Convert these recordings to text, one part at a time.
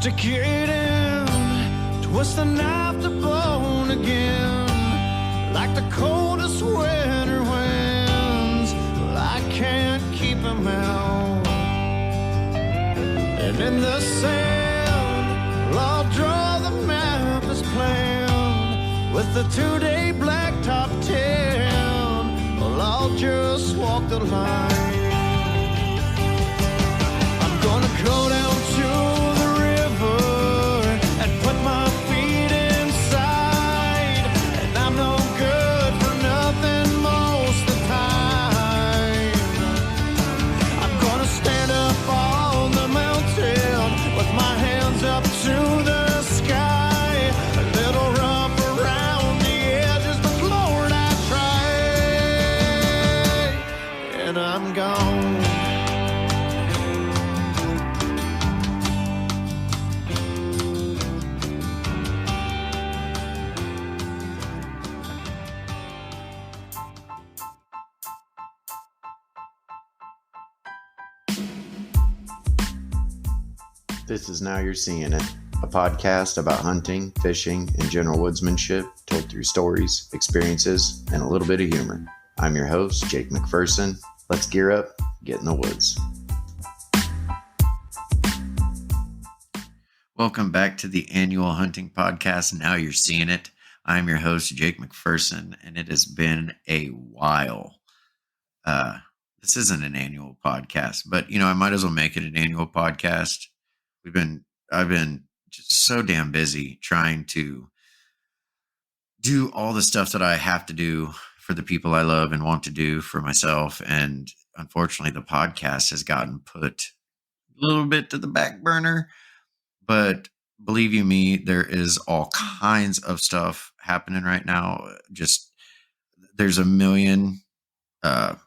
Rusticating, twist the knife to bone again, like the coldest winter winds. Well, I can't keep them out. And in the sand, well, I'll draw the map as planned, with the 2-day blacktop tan. Well, I'll just walk the line. I'm gonna go down to the river and put my feet inside, and I'm no good for nothing most of the time. I'm gonna stand up on the mountain with my hands up to the sky, a little rough around the edges, but Lord, I try, and I'm gone. This is Now You're Seeing It, a podcast about hunting, fishing, and general woodsmanship told through stories, experiences, and a little bit of humor. I'm your host, Jake McPherson. Let's gear up, get in the woods. Welcome back to the annual hunting podcast, Now You're Seeing It. I'm your host, Jake McPherson, and it has been a while. This isn't an annual podcast, but I might as well make it an annual podcast. I've been just so damn busy trying to do all the stuff that I have to do for the people I love and want to do for myself. And unfortunately, the podcast has gotten put a little bit to the back burner. But believe you me, there is all kinds of stuff happening right now. Just there's a million, not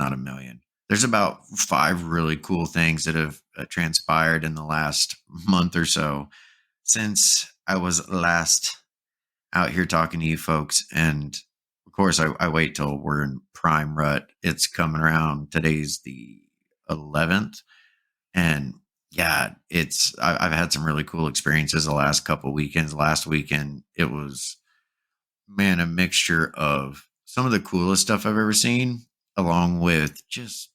a million. There's about 5 really cool things that have transpired in the last month or so since I was last out here talking to you folks. And of course, I wait till we're in prime rut. It's coming around. Today's the 11th. And yeah, I've had some really cool experiences the last couple weekends. Last weekend, it was, man, a mixture of some of the coolest stuff I've ever seen, along with just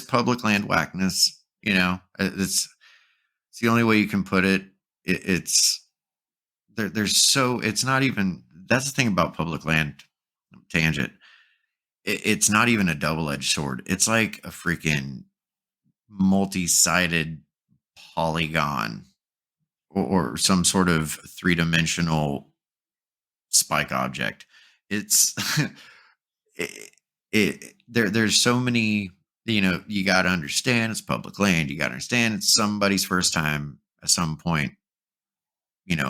public land whackness. It's the only way you can put it. It's not even, that's the thing about public land tangent. It's not even a double-edged sword. It's like a freaking multi-sided polygon or some sort of 3-dimensional spike object. It's there's so many, you got to understand it's public land. You got to understand it's somebody's first time at some point,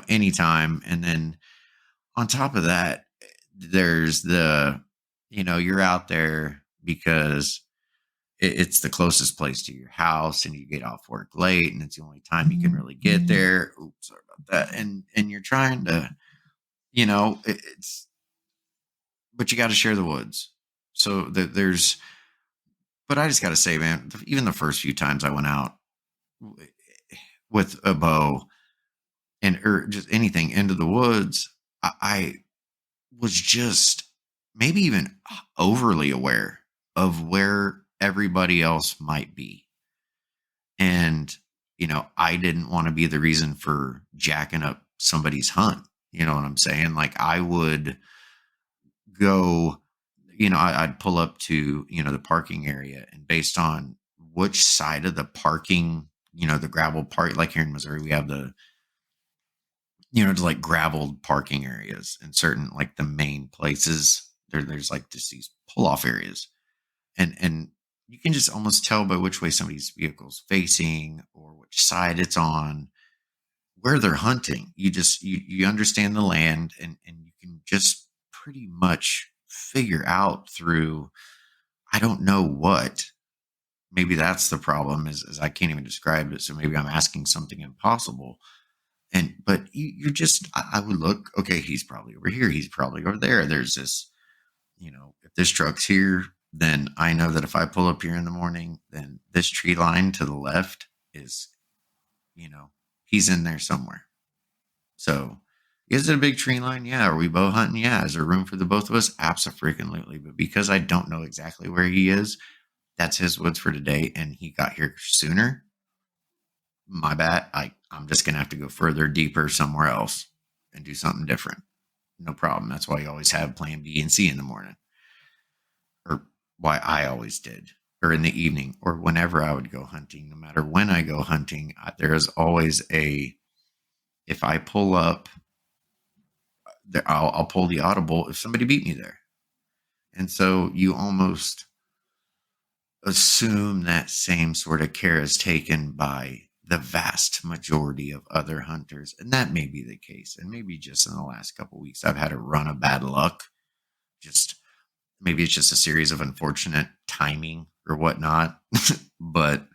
anytime. And then on top of that, there's you're out there because it's the closest place to your house, and you get off work late, and it's the only time you can really get there. Oops, sorry about that. And you're trying to, but you got to share the woods. So but I just got to say, man, even the first few times I went out with a bow or just anything into the woods, I was just maybe even overly aware of where everybody else might be. And, I didn't want to be the reason for jacking up somebody's hunt. You know what I'm saying? Like, I would go, I'd pull up to, the parking area, and based on which side of the parking, the gravel park, like here in Missouri, we have the, like graveled parking areas in certain, like the main places. There's like just these pull off areas, and you can just almost tell by which way somebody's vehicle's facing or which side it's on, where they're hunting. You understand the land, and you can just pretty much figure out through, I don't know what, maybe that's the problem is I can't even describe it. So maybe I'm asking something impossible. But you're just, I would look, okay, he's probably over here. He's probably over there. There's this, if this truck's here, then I know that if I pull up here in the morning, then this tree line to the left is you know, he's in there somewhere. So, is it a big tree line? Yeah. Are we bow hunting? Yeah. Is there room for the both of us? Absolutely. But because I don't know exactly where he is, that's his woods for today, and he got here sooner. My bad. I'm just gonna have to go further, deeper somewhere else, and do something different. No problem. That's why you always have Plan B and C in the morning, or why I always did, or in the evening, or whenever I would go hunting. No matter when I go hunting, there is always a. If I pull up, I'll pull the audible if somebody beat me there, and so you almost assume that same sort of care is taken by the vast majority of other hunters. And that may be the case. And maybe just in the last couple of weeks, I've had a run of bad luck. Just maybe it's just a series of unfortunate timing or whatnot. But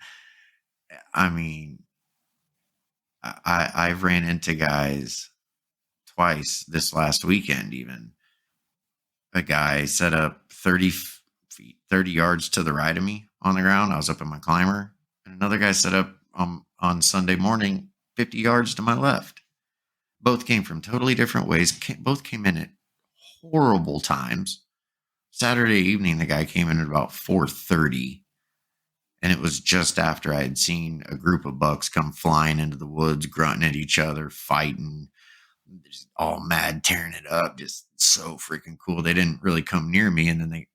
I mean, I've ran into guys twice this last weekend, even. A guy set up 30 feet, 30 yards to the right of me on the ground. I was up in my climber. And another guy set up on Sunday morning 50 yards to my left. Both came from totally different ways. Both came in at horrible times. Saturday evening, the guy came in at about 4:30. And it was just after I had seen a group of bucks come flying into the woods, grunting at each other, fighting, just all mad, tearing it up. Just so freaking cool. They didn't really come near me, and then they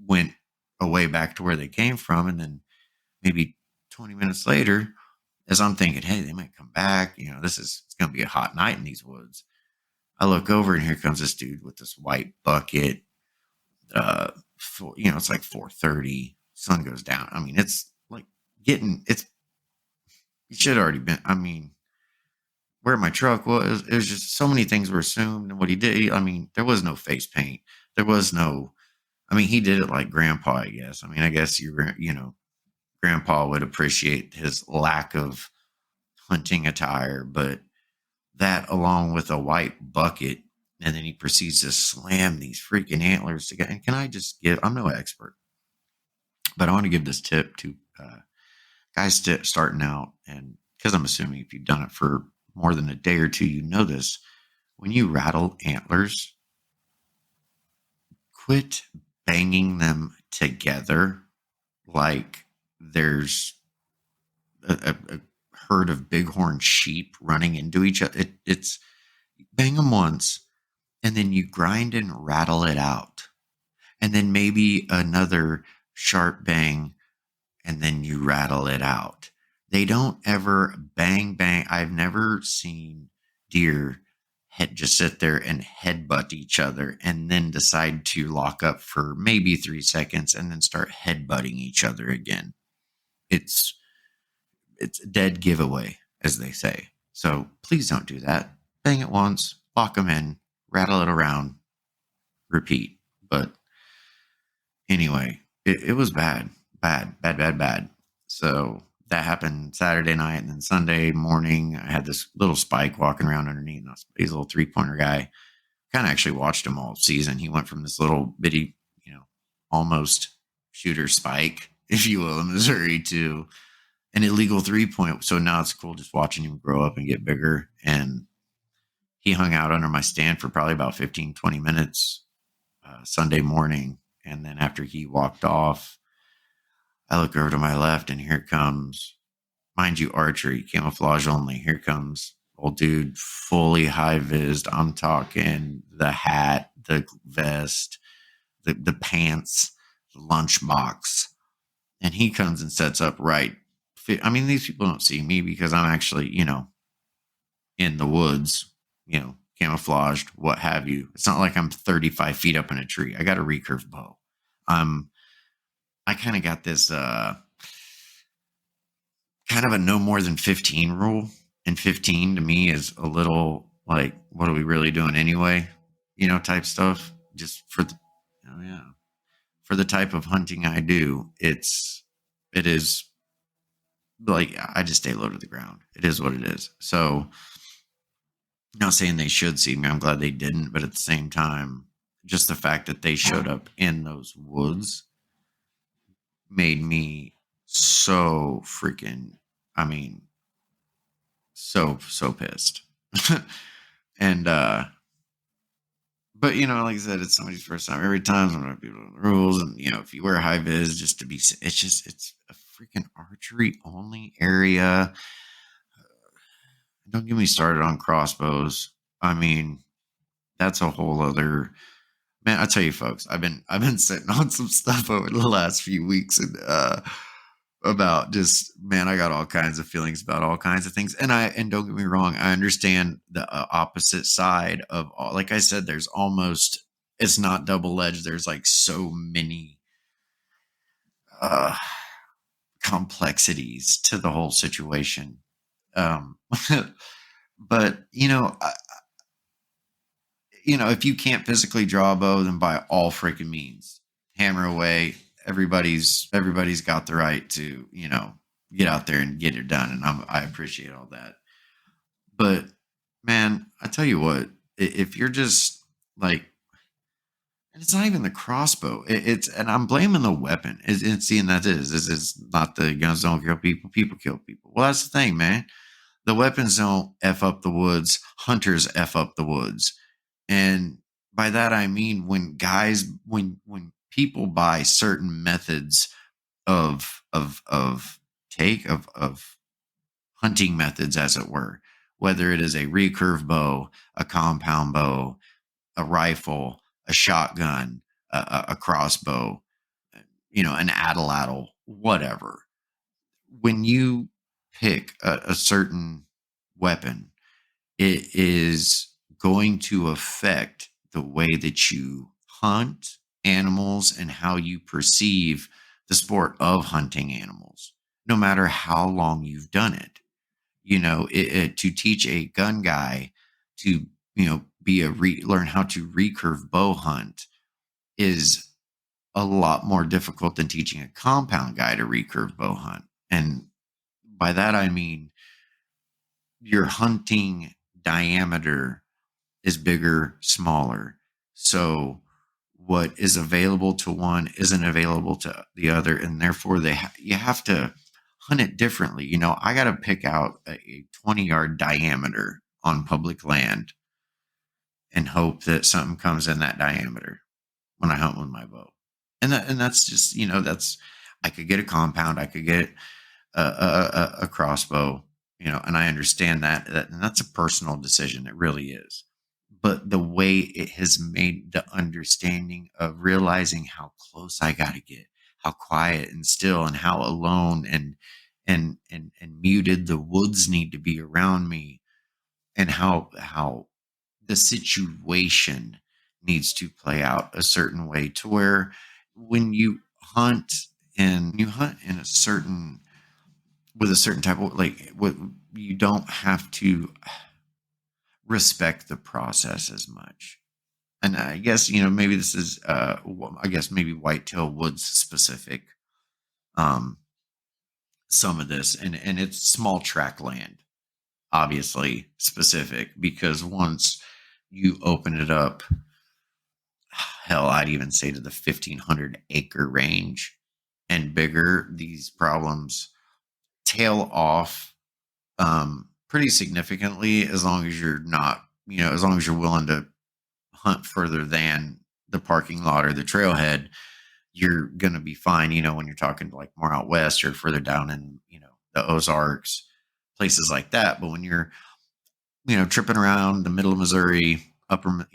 went away back to where they came from. And then maybe 20 minutes later, as I'm thinking, hey, they might come back. It's going to be a hot night in these woods. I look over, and here comes this dude with this white bucket. It's like 4:30. Sun goes down. I mean, it's like it should already been. I mean, where my truck was, it was just so many things were assumed. And what he did, I mean, there was no face paint. There was no, I mean, he did it like grandpa, I guess. I mean, I guess grandpa would appreciate his lack of hunting attire, but that along with a white bucket, and then he proceeds to slam these freaking antlers together. And can I just I'm no expert, but I want to give this tip to guys starting out. And because I'm assuming if you've done it for more than a day or two, you know this. When you rattle antlers, quit banging them together like there's a herd of bighorn sheep running into each other. It's bang them once, and then you grind and rattle it out, and then maybe another sharp bang, and then you rattle it out. They don't ever bang, bang. I've never seen deer just sit there and headbutt each other and then decide to lock up for maybe 3 seconds and then start headbutting each other again. It's a dead giveaway, as they say. So please don't do that. Bang it once, lock them in, rattle it around, repeat. But anyway, it was bad. So that happened Saturday night, and then Sunday morning, I had this little spike walking around underneath. He's a little 3-pointer guy. Kind of actually watched him all season. He went from this little bitty, almost shooter spike, if you will, in Missouri, to an illegal 3-point. So now it's cool just watching him grow up and get bigger. And he hung out under my stand for probably about 15, 20 minutes Sunday morning. And then after he walked off, I look over to my left, and here comes, mind you, archery, camouflage only. Here comes old dude, fully high-vised. I'm talking the hat, the vest, the pants, the lunchbox. And he comes and sets up right. I mean, these people don't see me because I'm actually, in the woods, camouflaged, what have you. It's not like I'm 35 feet up in a tree. I got a recurve bow. I kind of got this kind of a no more than 15 rule. And 15 to me is a little like, what are we really doing anyway? Type stuff. Just for for the type of hunting I do, it is like, I just stay low to the ground. It is what it is. So, not saying they should see me. I'm glad they didn't. But at the same time, just the fact that they showed up in those woods made me so freaking, I mean, so pissed. And but like I said, it's somebody's first time. Every time some people know the rules, and if you wear high vis just to be, it's a freaking archery only area. Don't get me started on crossbows. I mean, that's a whole other man. I tell you, folks, I've been sitting on some stuff over the last few weeks, and about just, man, I got all kinds of feelings about all kinds of things. And don't get me wrong, I understand the opposite side of all. Like I said, there's almost, it's not double edged. There's like so many uh complexities to the whole situation. Um but if you can't physically draw a bow, then by all freaking means, hammer away. Everybody's got the right to, get out there and get it done. And I appreciate all that. But man, I tell you what, if you're just like, and it's not even the crossbow. And I'm blaming the weapon. It's seeing that is not the guns don't kill people, people kill people. Well, that's the thing, man. The weapons don't F up the woods, hunters F up the woods. And by that I mean when people buy certain methods of hunting methods, as it were, whether it is a recurve bow, a compound bow, a rifle, a shotgun, a crossbow, an atlatl, whatever. When you pick a certain weapon, it is going to affect the way that you hunt animals and how you perceive the sport of hunting animals, no matter how long you've done it. To teach a gun guy to, learn how to recurve bow hunt is a lot more difficult than teaching a compound guy to recurve bow hunt. And by that, I mean, your hunting diameter is bigger, smaller. So what is available to one isn't available to the other. And therefore you have to hunt it differently. I got to pick out a 20-yard diameter on public land and hope that something comes in that diameter when I hunt with my bow. And that's just, I could get a compound, I could get a crossbow, and I understand and that's a personal decision. It really is. But the way it has made the understanding of realizing how close I got to get, how quiet and still, and how alone and muted the woods need to be around me, and how the situation needs to play out a certain way, to where when you hunt in a certain, with a certain type of, like, what, you don't have to respect the process as much. And I guess, maybe this is I guess maybe whitetail woods specific, um some of this, and it's small tract land, obviously specific, because once you open it up, hell, I'd even say to the 1,500-acre range and bigger, these problems tail off pretty significantly, as long as you're not, as long as you're willing to hunt further than the parking lot or the trailhead. You're going to be fine, when you're talking like more out west or further down in, the Ozarks, places like that. But when you're, tripping around the middle of Missouri, upper,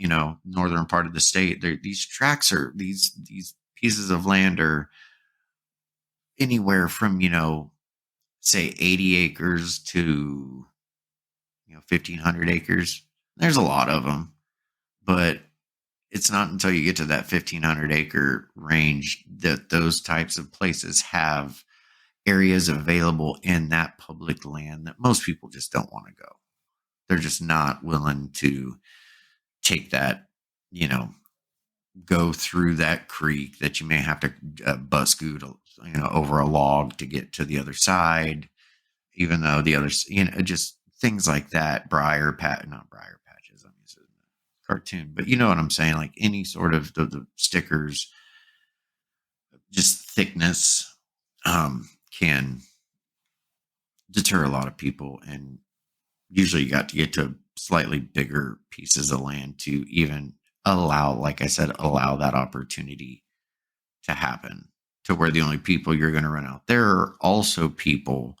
northern part of the state, these tracks are, these pieces of land are anywhere from, say 80 acres to, 1,500 acres. There's a lot of them, but it's not until you get to that 1,500-acre range that those types of places have areas available in that public land that most people just don't want to go. They're just not willing to take that, go through that creek that you may have to butt scoot, over a log to get to the other side, even though the others, just things like that. Not briar patches. I mean, it's a cartoon, but you know what I'm saying? Like any sort of the stickers, just thickness, can deter a lot of people. And usually you got to get to slightly bigger pieces of land to even allow, like I said, allow that opportunity to happen, to where the only people you're going to run out. There are also people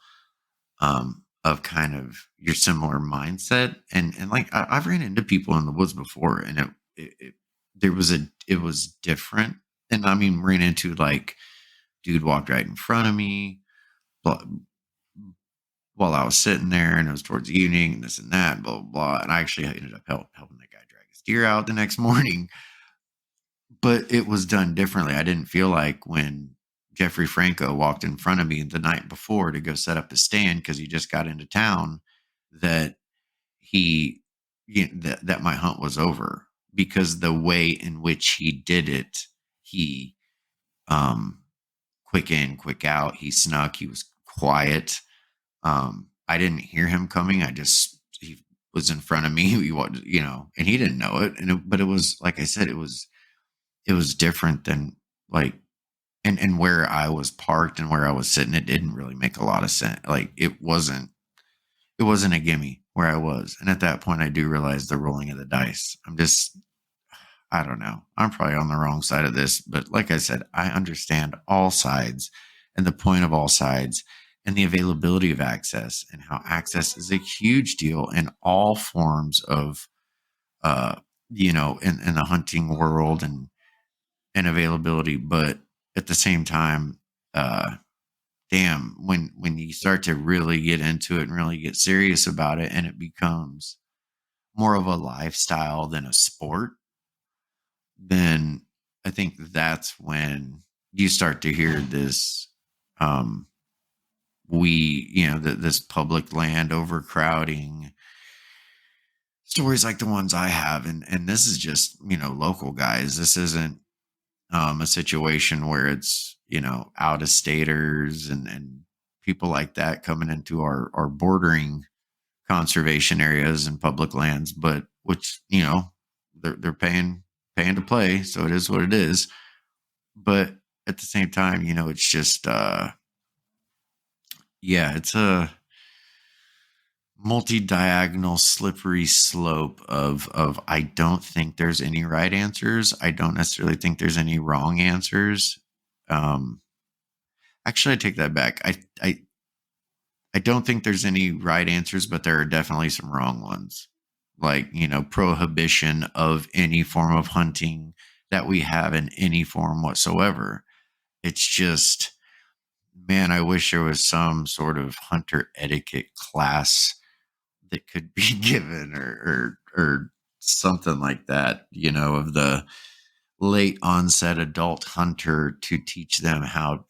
of kind of your similar mindset, and like I've ran into people in the woods before, and it was different. And I mean, ran into like dude walked right in front of me blah, while I was sitting there, and it was towards the evening, and this and that, blah blah blah. And I actually ended up helping that guy drag his deer out the next morning, but it was done differently. I didn't feel like when Jeffrey Franco walked in front of me the night before to go set up his stand because he just got into town, that he that my hunt was over, because the way in which he did it, he um quick in, quick out, he snuck, he was quiet. I didn't hear him coming. He was in front of me. He was, and he didn't know it. But it was, like I said, it was different than like, and where I was parked and where I was sitting, it didn't really make a lot of sense. Like it wasn't a gimme where I was. And at that point, I do realize the rolling of the dice. I don't know. I'm probably on the wrong side of this, but like I said, I understand all sides and the point of all sides and the availability of access, and how access is a huge deal in all forms of, uh, in the hunting world and availability. But at the same time, damn, when you start to really get into it and really get serious about it, and it becomes more of a lifestyle than a sport, then I think that's when you start to hear this, um this public land overcrowding stories like the ones I have. And this is just, local guys. This isn't a situation where it's, out of staters and people like that coming into our bordering conservation areas and public lands, but which, they're paying to play. So it is what it is. But at the same time, it's just, yeah, it's a multi-diagonal slippery slope of I don't think there's any right answers. I don't necessarily think there's any wrong answers. Um, Actually, I take that back. I don't think there's any right answers, but there are definitely some wrong ones. Like, prohibition of any form of hunting that we have in any form whatsoever. It's just, man, I wish there was some sort of hunter etiquette class that could be given, or something like that, of the late onset adult hunter, to teach them how,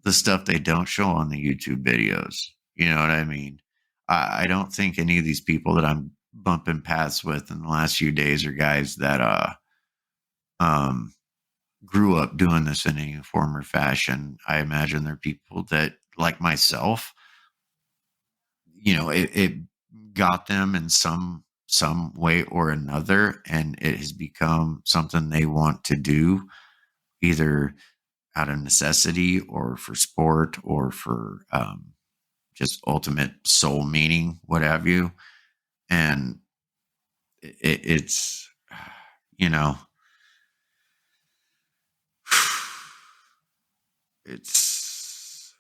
the stuff they don't show on the YouTube videos. You know what I mean? I don't think any of these people that I'm bumping paths with in the last few days are guys that um grew up doing this in any form or fashion. I imagine they're people that, like myself, it got them in some way or another, and it has become something they want to do, either out of necessity or for sport or for, just ultimate soul meaning, what have you. And it's, you know it's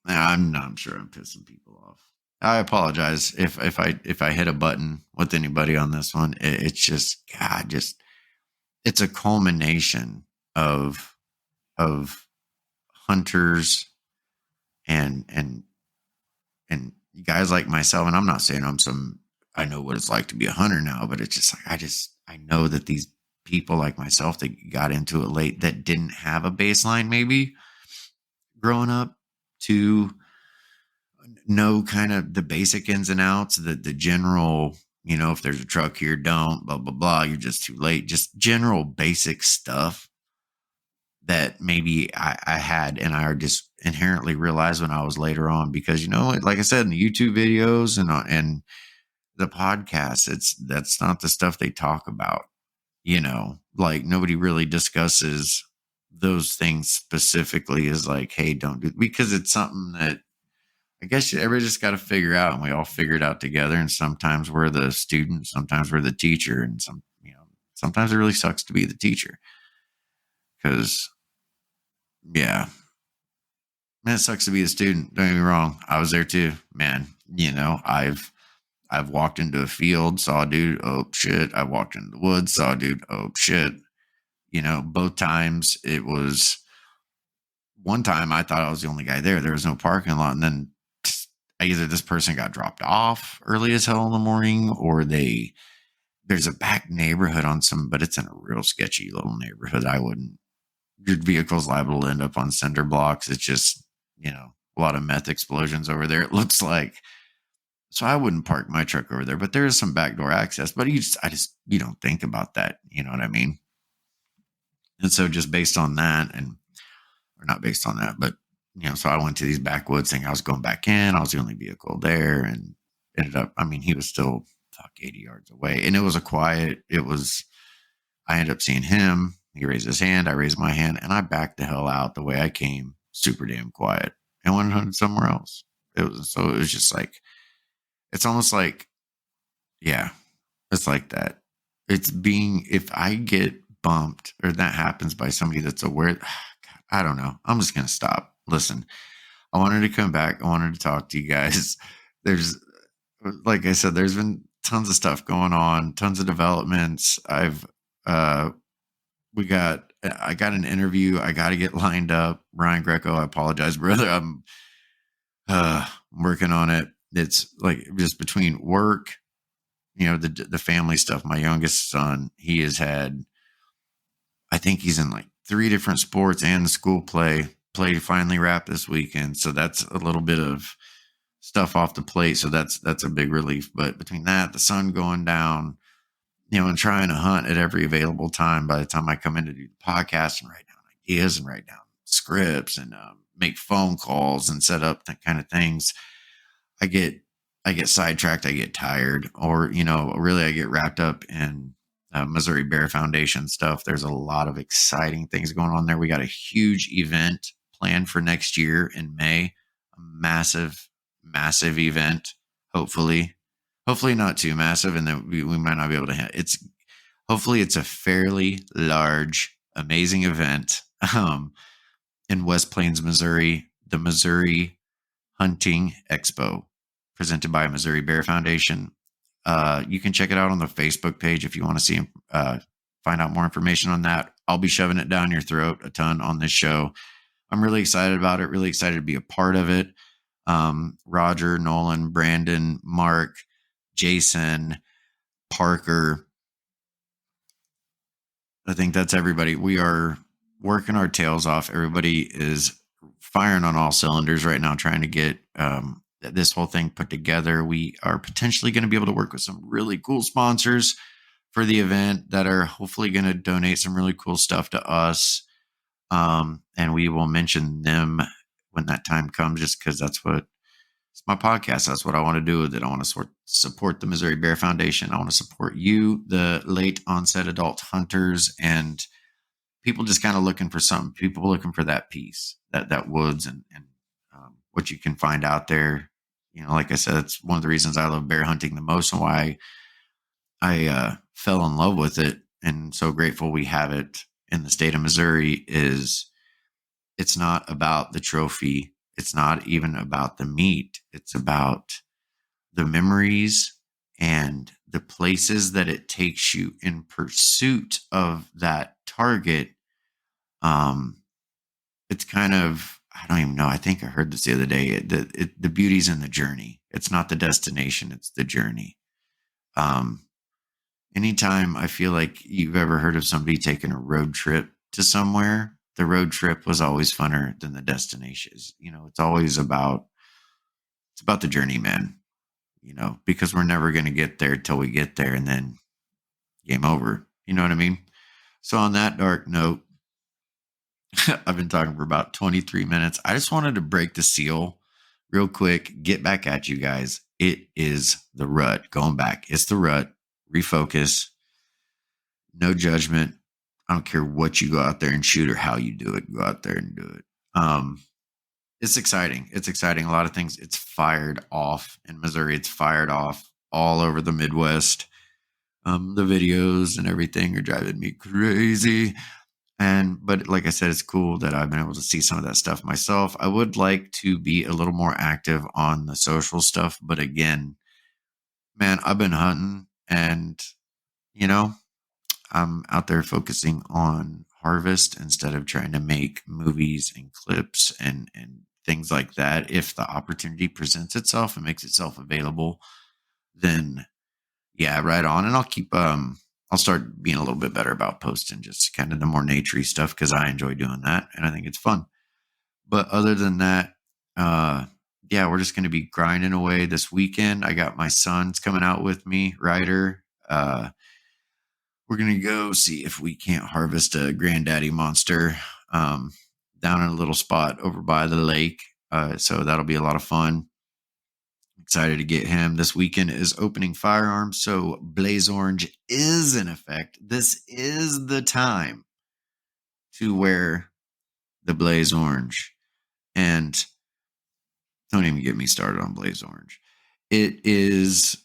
I'm sure I'm pissing people off. I apologize if I hit a button with anybody on this one. It's just, God, just, it's a culmination of hunters and and guys like myself. And I'm not saying I know what it's like to be a hunter now, but it's just like, I know that these people like myself that got into it late, that didn't have a baseline maybe growing up, to know kind of the basic ins and outs, the general, if there's a truck here, don't, blah blah blah, you're just too late, just general basic stuff that maybe I had, and I just inherently realized when I was later on, because, like I said, in the YouTube videos and the podcast, that's not the stuff they talk about. Like, nobody really discusses those things specifically, is like, hey, don't do, because it's something that I guess everybody just got to figure out, and we all figure it out together. And sometimes we're the student, sometimes we're the teacher, and sometimes it really sucks to be the teacher because, yeah, man, it sucks to be a student. Don't get me wrong, I was there too, man. I've walked into a field, saw a dude, oh shit. I walked into the woods, saw a dude, oh shit. Both times it was one time I thought I was the only guy there. There was no parking lot. And then either this person got dropped off early as hell in the morning, or there's a back neighborhood but it's in a real sketchy little neighborhood. Your vehicle's liable to end up on cinder blocks. It's just, a lot of meth explosions over there. It looks like. So I wouldn't park my truck over there, but there is some backdoor access, but you don't think about that. You know what I mean? And so just based on that or not based on that, but so I went to these backwoods thing. I was going back in. I was the only vehicle there and ended up, he was still 80 yards away. And it was I ended up seeing him. He raised his hand. I raised my hand and I backed the hell out the way I came, super damn quiet, and went hunted somewhere else. It was just like, it's almost like, yeah, it's like that. If I get bumped or that happens by somebody that's aware, God, I don't know. I'm just going to stop. Listen, I wanted to come back. I wanted to talk to you guys. Like I said, there's been tons of stuff going on, tons of developments. I got an interview. I got to get lined up. Ryan Greco, I apologize, brother. I'm working on it. It's like just between work, the family stuff. My youngest son, he has had, I think he's in like 3 different sports and the school play finally wrapped this weekend. So that's a little bit of stuff off the plate. So that's a big relief. But between that, the sun going down, and trying to hunt at every available time, by the time I come in to do the podcast and write down ideas and write down scripts and make phone calls and set up that kind of things, I get sidetracked. I get tired, or, really I get wrapped up in Missouri Bear Foundation stuff. There's a lot of exciting things going on there. We got a huge event planned for next year in May, a massive, massive event. Hopefully not too massive. And then we might not be able to hopefully it's a fairly large, amazing event in West Plains, Missouri, the Missouri Hunting Expo, presented by Missouri Bear Foundation. You can check it out on the Facebook page if you want to see find out more information on that. I'll be shoving it down your throat a ton on this show. I'm really excited about it, really excited to be a part of it. Roger, Nolan, Brandon, Mark, Jason, Parker. I think that's everybody. We are working our tails off. Everybody is firing on all cylinders right now, trying to get this whole thing put together. We are potentially going to be able to work with some really cool sponsors for the event that are hopefully going to donate some really cool stuff to us. And we will mention them when that time comes, just because it's my podcast. That's what I want to do with it. I want to support the Missouri Bear Foundation. I want to support you, the late onset adult hunters, and people just kind of looking for something. People looking for that peace, that woods and what you can find out there. Like I said, it's one of the reasons I love bear hunting the most, and why I fell in love with it, and so grateful we have it in the state of Missouri. It's not about the trophy. It's not even about the meat. It's about the memories and the places that it takes you in pursuit of that target. It's kind of, I don't even know. I think I heard this the other day. The beauty's in the journey. It's not the destination. It's the journey. Anytime I feel like you've ever heard of somebody taking a road trip to somewhere, the road trip was always funner than the destinations. It's always about the journey, man, because we're never going to get there till we get there, and then game over. You know what I mean? So on that dark note, I've been talking for about 23 minutes. I just wanted to break the seal real quick, get back at you guys. It is the rut. Going back. It's the rut. Refocus. No judgment. I don't care what you go out there and shoot or how you do it. Go out there and do it. It's exciting. It's exciting. A lot of things. It's fired off in Missouri. It's fired off all over the Midwest. The videos and everything are driving me crazy. But like I said, it's cool that I've been able to see some of that stuff myself. I would like to be a little more active on the social stuff, but again, man, I've been hunting and you know, I'm out there focusing on harvest instead of trying to make movies and clips and things like that. If the opportunity presents itself and makes itself available, then yeah, right on. And I'll start being a little bit better about posting just kind of the more naturey stuff because I enjoy doing that and I think it's fun. But other than that, yeah, we're just going to be grinding away this weekend. I got my sons coming out with me, Ryder. We're going to go see if we can't harvest a granddaddy monster um, down in a little spot over by the lake. So that'll be a lot of fun. Excited to get him. This weekend is opening firearms. So Blaze Orange is in effect. This is the time to wear the Blaze Orange. And don't even get me started on Blaze Orange. It is,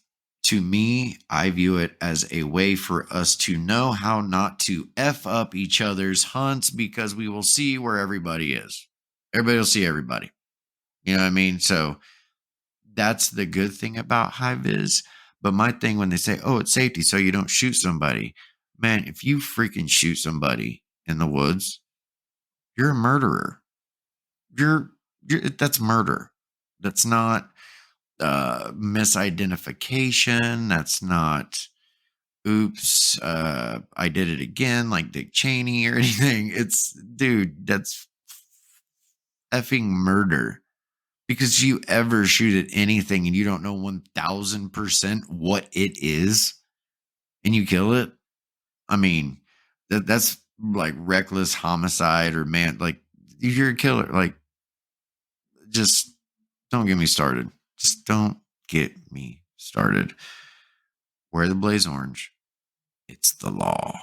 to me, I view it as a way for us to know how not to F up each other's hunts because we will see where everybody is. Everybody will see everybody. You know what I mean? So that's the good thing about high vis. But my thing when they say, oh, it's safety, so you don't shoot somebody. Man, if you freaking shoot somebody in the woods, you're a murderer. That's murder. That's not misidentification. That's not oops, I did it again like Dick Cheney or anything. It's dude, that's effing murder. Because you ever shoot at anything and you don't know 1000% what it is and you kill it. I mean, that's like reckless homicide or man, like you're a killer. Like just don't get me started. Just don't get me started. Wear the Blaze Orange. It's the law.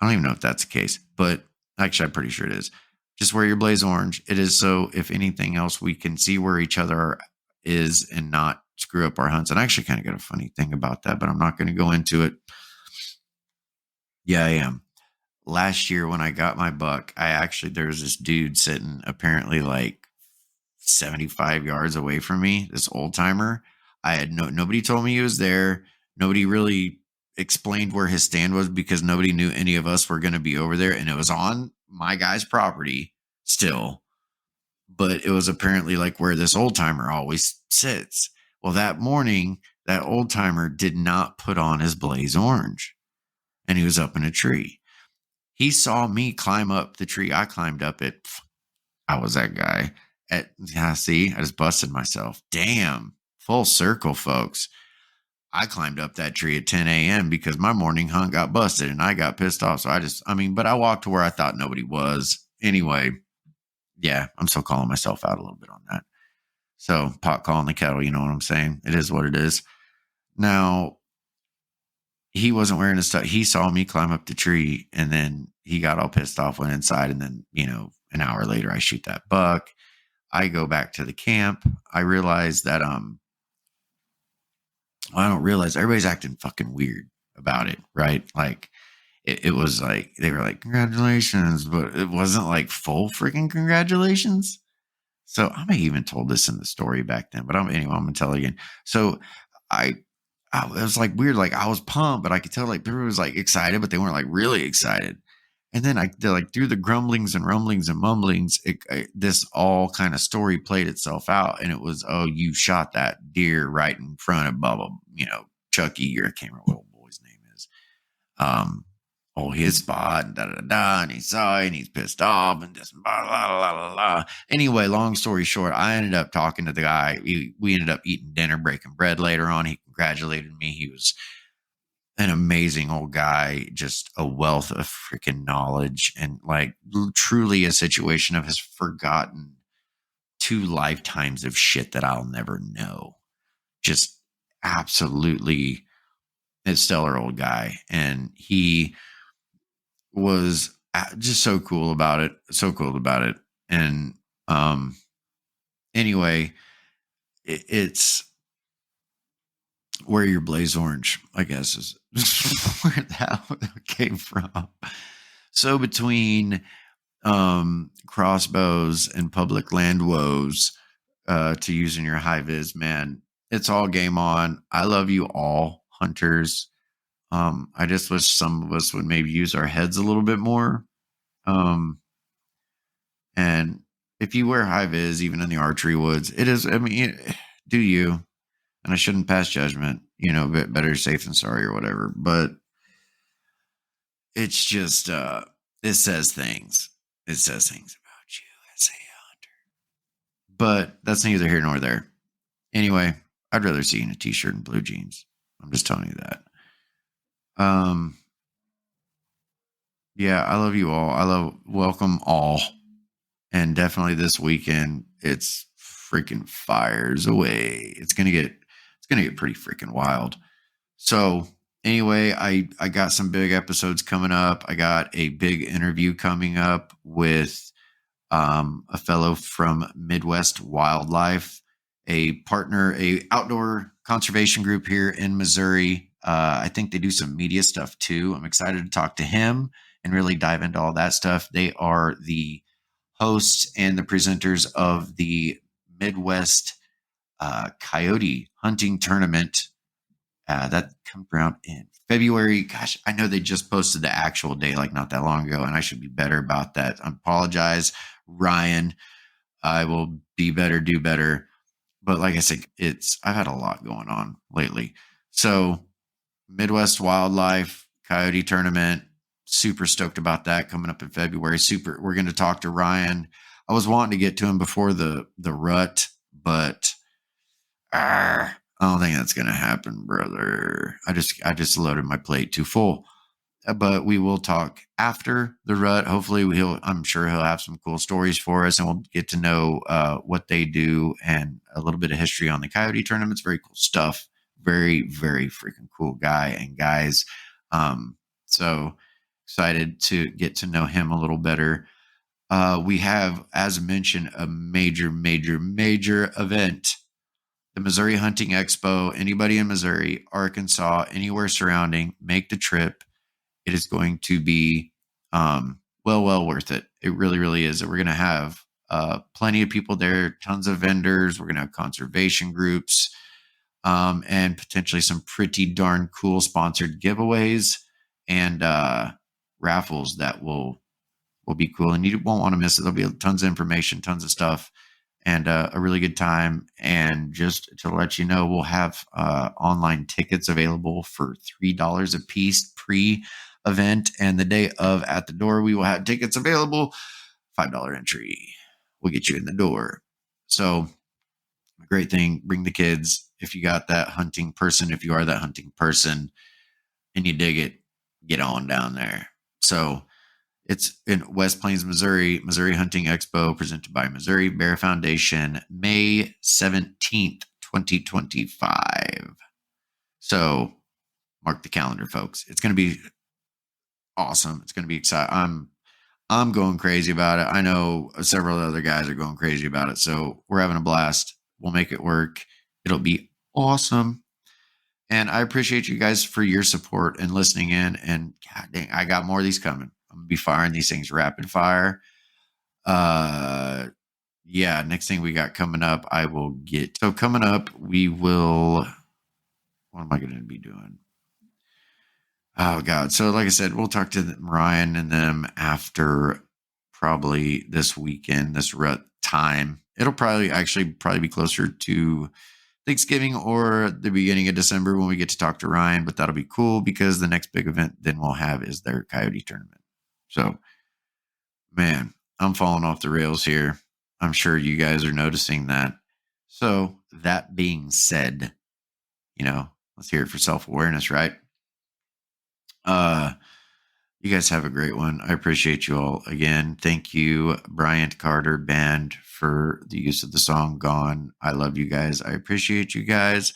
I don't even know if that's the case, but actually, I'm pretty sure it is. Just wear your Blaze Orange. It is so, if anything else, we can see where each other is and not screw up our hunts. And I actually kind of got a funny thing about that, but I'm not going to go into it. Yeah, I am. Last year when I got my buck, there was this dude sitting apparently like 75 yards away from me, this old timer. Nobody told me he was there. Nobody really explained where his stand was because nobody knew any of us were going to be over there. And it was on my guy's property still, but it was apparently like where this old timer always sits. Well, that morning, that old timer did not put on his Blaze Orange and he was up in a tree. He saw me climb up the tree. I climbed up it. I was that guy. See, I just busted myself. Damn. Full circle, folks. I climbed up that tree at 10 a.m. because my morning hunt got busted and I got pissed off. So but I walked to where I thought nobody was. Anyway, yeah, I'm still calling myself out a little bit on that. So pot calling the kettle, you know what I'm saying? It is what it is. Now, he wasn't wearing his stuff. He saw me climb up the tree and then he got all pissed off, went inside. And then, an hour later, I shoot that buck. I go back to the camp. I realize that, I don't realize everybody's acting fucking weird about it, right? Like it was like they were like, congratulations, but it wasn't like full freaking congratulations. So I may even told this in the story back then, but anyway, I'm gonna tell it again. So I it was like weird, like I was pumped, but I could tell like people was like excited, but they weren't like really excited. And then they're like through the grumblings and rumblings and mumblings, this all kind of story played itself out. And it was, oh, you shot that deer right in front of Bubba, Chucky, or I can't remember what old boy's name is. His spot, and da da da, and he saw it, and he's pissed off, and just blah, blah, blah, blah, blah. Anyway, long story short, I ended up talking to the guy. We ended up eating dinner, breaking bread later on. He congratulated me. He was an amazing old guy, just a wealth of freaking knowledge and like truly a situation of has forgotten 2 lifetimes of shit that I'll never know. Just absolutely a stellar old guy. And he was just so cool about it. So cool about it. And, anyway, it's wear your blaze orange, I guess, is where that came from. So between crossbows and public land woes, to use in your high vis, man, it's all game on. I love you all, hunters. I just wish some of us would maybe use our heads a little bit more. Um, and if you wear high vis, even in the archery woods, it is, I mean, do you? And I shouldn't pass judgment, better safe than sorry or whatever. But it's just, it says things. It says things about you as a hunter. But that's neither here nor there. Anyway, I'd rather see you in a t-shirt and blue jeans. I'm just telling you that. Yeah, I love you all. Welcome all. And definitely this weekend, it's freaking fires away. It's gonna get pretty freaking wild. So anyway, I got some big episodes coming up. I got a big interview coming up with a fellow from Midwest Wildlife, a outdoor conservation group here in Missouri. I think they do some media stuff too. I'm excited to talk to him and really dive into all that stuff. They are the hosts and the presenters of the Midwest Coyote Hunting Tournament that comes around in February. Gosh, I know they just posted the actual day like not that long ago, and I should be better about that. I apologize, Ryan. I will be better, do better. But like I said, I've had a lot going on lately. So Midwest Wildlife Coyote Tournament, super stoked about that coming up in February. We're going to talk to Ryan. I was wanting to get to him before the rut, but I don't think that's going to happen, brother. I just loaded my plate too full. But we will talk after the rut. Hopefully I'm sure he'll have some cool stories for us, and we'll get to know what they do and a little bit of history on the Coyote tournaments. Very cool stuff. Very, very freaking cool guy and guys. So excited to get to know him a little better. We have, as mentioned, a major, major, major event. The Missouri Hunting Expo. Anybody in Missouri, Arkansas, anywhere surrounding, make the trip. It is going to be well worth it. It really, really is. We're going to have plenty of people there, tons of vendors. We're going to have conservation groups and potentially some pretty darn cool sponsored giveaways and raffles that will be cool. And you won't want to miss it. There'll be tons of information, tons of stuff, and a really good time. And just to let you know, we'll have online tickets available for $3 a piece pre-event, and the day of at the door, we will have tickets available, $5 entry. We'll get you in the door. So a great thing, bring the kids. If you got that hunting person, if you are that hunting person and you dig it, get on down there. So it's in West Plains, Missouri, Missouri Hunting Expo, presented by Missouri Bear Foundation, May 17th, 2025. So mark the calendar, folks. It's going to be awesome. It's going to be exciting. I'm going crazy about it. I know several other guys are going crazy about it. So we're having a blast. We'll make it work. It'll be awesome. And I appreciate you guys for your support and listening in. And God dang, I got more of these coming. I'm going to be firing these things rapid fire. Yeah, next thing we got coming up, I will get. So coming up, we will. What am I going to be doing? Oh, God. So like I said, we'll talk to Ryan and them after probably this weekend, this rut time. It'll probably be closer to Thanksgiving or the beginning of December when we get to talk to Ryan, but that'll be cool because the next big event then we'll have is their Coyote tournament. So, man, I'm falling off the rails here. I'm sure you guys are noticing that. So, that being said, let's hear it for self-awareness, right? You guys have a great one. I appreciate you all again. Thank you, Bryant Carter Band, for the use of the song Gone. I love you guys. I appreciate you guys.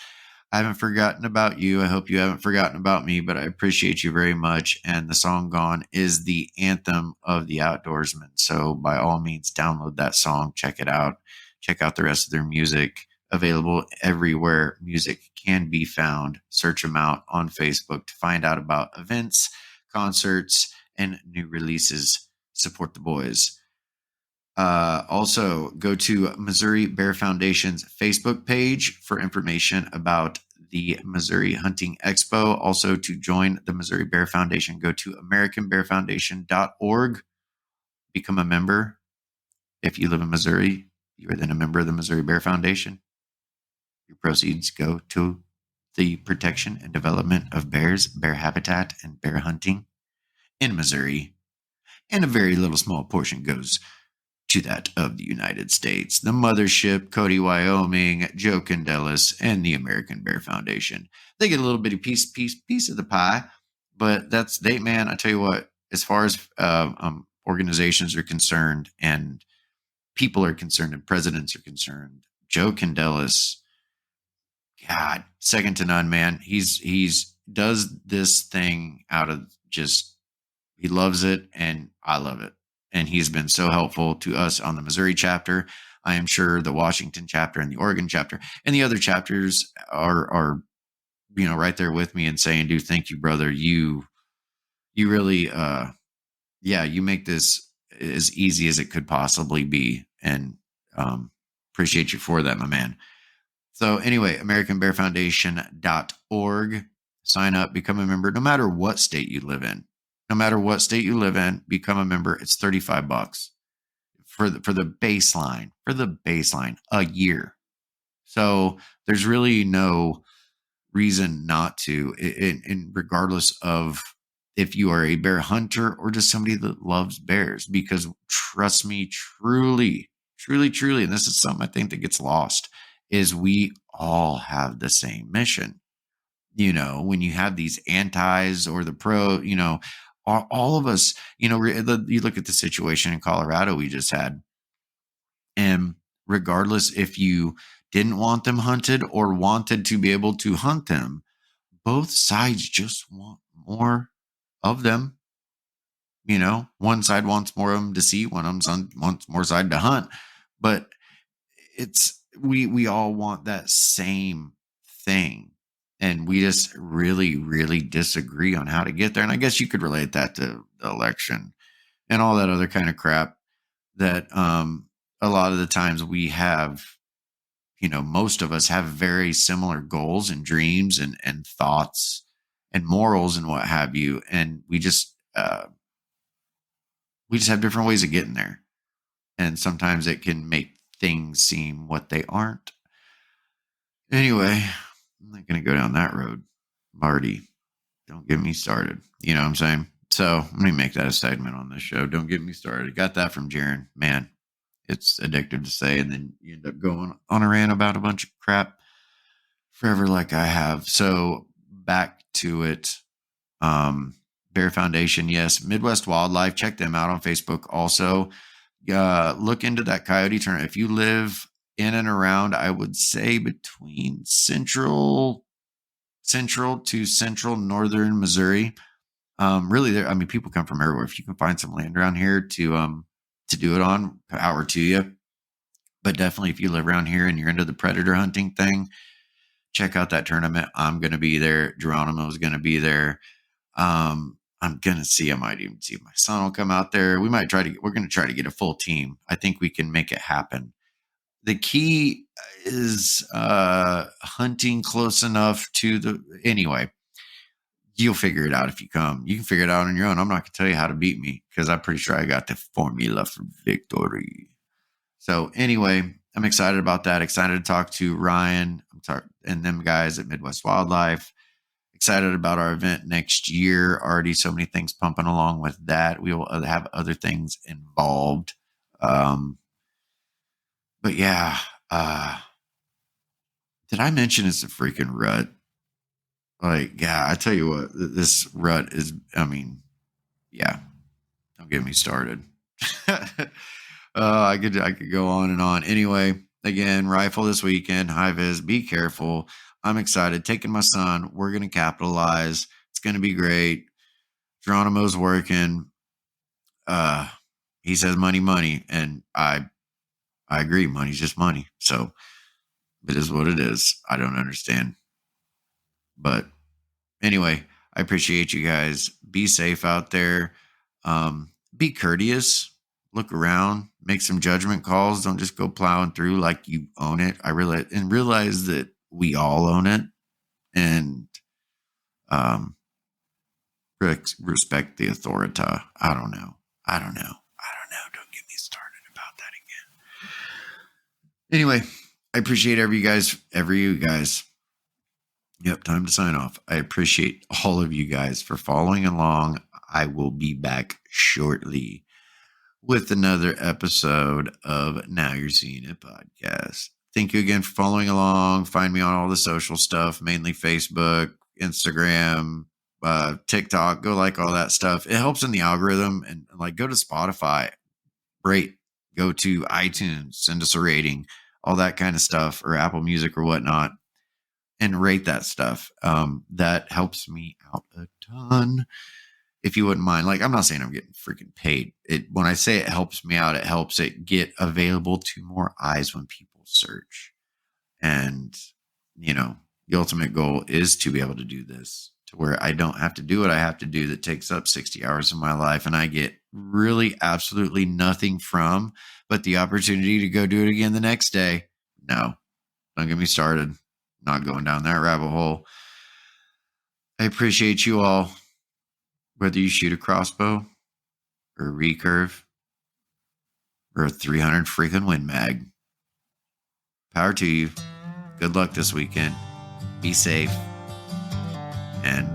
I haven't forgotten about you. I hope you haven't forgotten about me, but I appreciate you very much. And the song Gone is the anthem of the outdoorsman. So by all means, download that song. Check it out. Check out the rest of their music, available everywhere music can be found. Search them out on Facebook to find out about events, concerts, and new releases. Support the boys. Also, go to Missouri Bear Foundation's Facebook page for information about the Missouri Hunting Expo. Also, to join the Missouri Bear Foundation, go to AmericanBearFoundation.org. Become a member. If you live in Missouri, you are then a member of the Missouri Bear Foundation. Your proceeds go to the protection and development of bears, bear habitat, and bear hunting in Missouri. And a very little small portion goes to that of the United States, the mothership, Cody, Wyoming, Joe Candelas, and the American Bear Foundation. They get a little bitty piece of the pie, but that's man. I tell you what, as far as organizations are concerned, and people are concerned, and presidents are concerned, Joe Candelas, God, second to none, man. He's does this thing out of just, he loves it, and I love it. And he's been so helpful to us on the Missouri chapter. I am sure the Washington chapter and the Oregon chapter and the other chapters are right there with me and saying, dude, thank you, brother. You really you make this as easy as it could possibly be. And appreciate you for that, my man. So anyway, AmericanBearFoundation.org. Sign up, become a member, no matter what state you live in. No matter what state you live in, become a member. It's $35 for the baseline a year. So there's really no reason not to, in regardless of if you are a bear hunter or just somebody that loves bears, because trust me, truly, and this is something I think that gets lost, is we all have the same mission. When you have these antis or the pro, all of us, you look at the situation in Colorado we just had, and regardless if you didn't want them hunted or wanted to be able to hunt them, both sides just want more of them. One side wants more of them to see, one of them wants more side to hunt, but we all want that same thing. And we just really, really disagree on how to get there. And I guess you could relate that to the election and all that other kind of crap that a lot of the times we have, most of us have very similar goals and dreams and thoughts and morals and what have you. And we just have different ways of getting there. And sometimes it can make things seem what they aren't. Anyway, I'm not going to go down that road. Marty, don't get me started. You know what I'm saying? So let me make that a segment on this show. Don't get me started. Got that from Jaron. Man, it's addictive to say. And then you end up going on a rant about a bunch of crap forever like I have. So back to it. Bear Foundation, yes. Midwest Wildlife, check them out on Facebook. Also, look into that coyote tournament. If you live in and around, I would say between central to central northern Missouri. Really, there. I mean, people come from everywhere. If you can find some land around here to do it on, power to you. But definitely, if you live around here and you're into the predator hunting thing, check out that tournament. I'm going to be there. Geronimo is going to be there. I'm going to see. I might even see if my son will come out there. We're going to try to get a full team. I think we can make it happen. The key is hunting close enough to anyway, you'll figure it out if you come. You can figure it out on your own. I'm not going to tell you how to beat me because I'm pretty sure I got the formula for victory. So anyway, I'm excited about that. Excited to talk to Ryan and them guys at Midwest Wildlife. Excited about our event next year. Already so many things pumping along with that. We will have other things involved. But yeah, did I mention it's a freaking rut? Like, yeah, I tell you what, this rut is, don't get me started. I could go on and on. Anyway, again, rifle this weekend, high vis, be careful. I'm excited. Taking my son. We're going to capitalize. It's going to be great. Geronimo's working. He says money. And I agree. Money's just money. So it is what it is. I don't understand. But anyway, I appreciate you guys. Be safe out there. Be courteous. Look around. Make some judgment calls. Don't just go plowing through like you own it. Realize that we all own it, and respect the authority. I don't know. Don't get me started about that again. Anyway, I appreciate every you guys. Yep, time to sign off. I appreciate all of you guys for following along. I will be back shortly with another episode of Now You're Seeing It podcast. Thank you again for following along. Find me on all the social stuff, mainly Facebook, Instagram, TikTok. Go like all that stuff. It helps in the algorithm. And like, go to Spotify, rate, go to iTunes, send us a rating, all that kind of stuff, or Apple Music or whatnot, and rate that stuff. That helps me out a ton. If you wouldn't mind, like, I'm not saying I'm getting freaking paid. When I say it helps me out, it helps it get available to more eyes when people search. And, the ultimate goal is to be able to do this to where I don't have to do what I have to do that takes up 60 hours of my life. And I get really absolutely nothing from, but the opportunity to go do it again the next day. No, don't get me started. Not going down that rabbit hole. I appreciate you all. Whether you shoot a crossbow or a recurve or a 300 freaking Win Mag. Power to you. Good luck this weekend. Be safe. And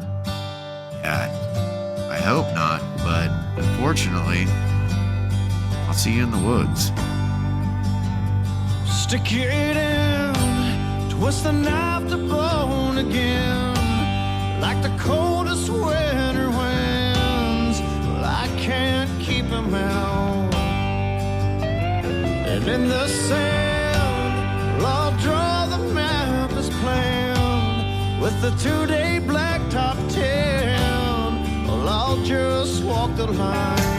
I hope not, but unfortunately, I'll see you in the woods. Stick it in, twist the knife to bone again, like the coldest winter winds. Well, I can't keep them out. And in the sand, well, I'll draw the map as planned, with the 2-day blacktop town. Well, I'll just walk the line.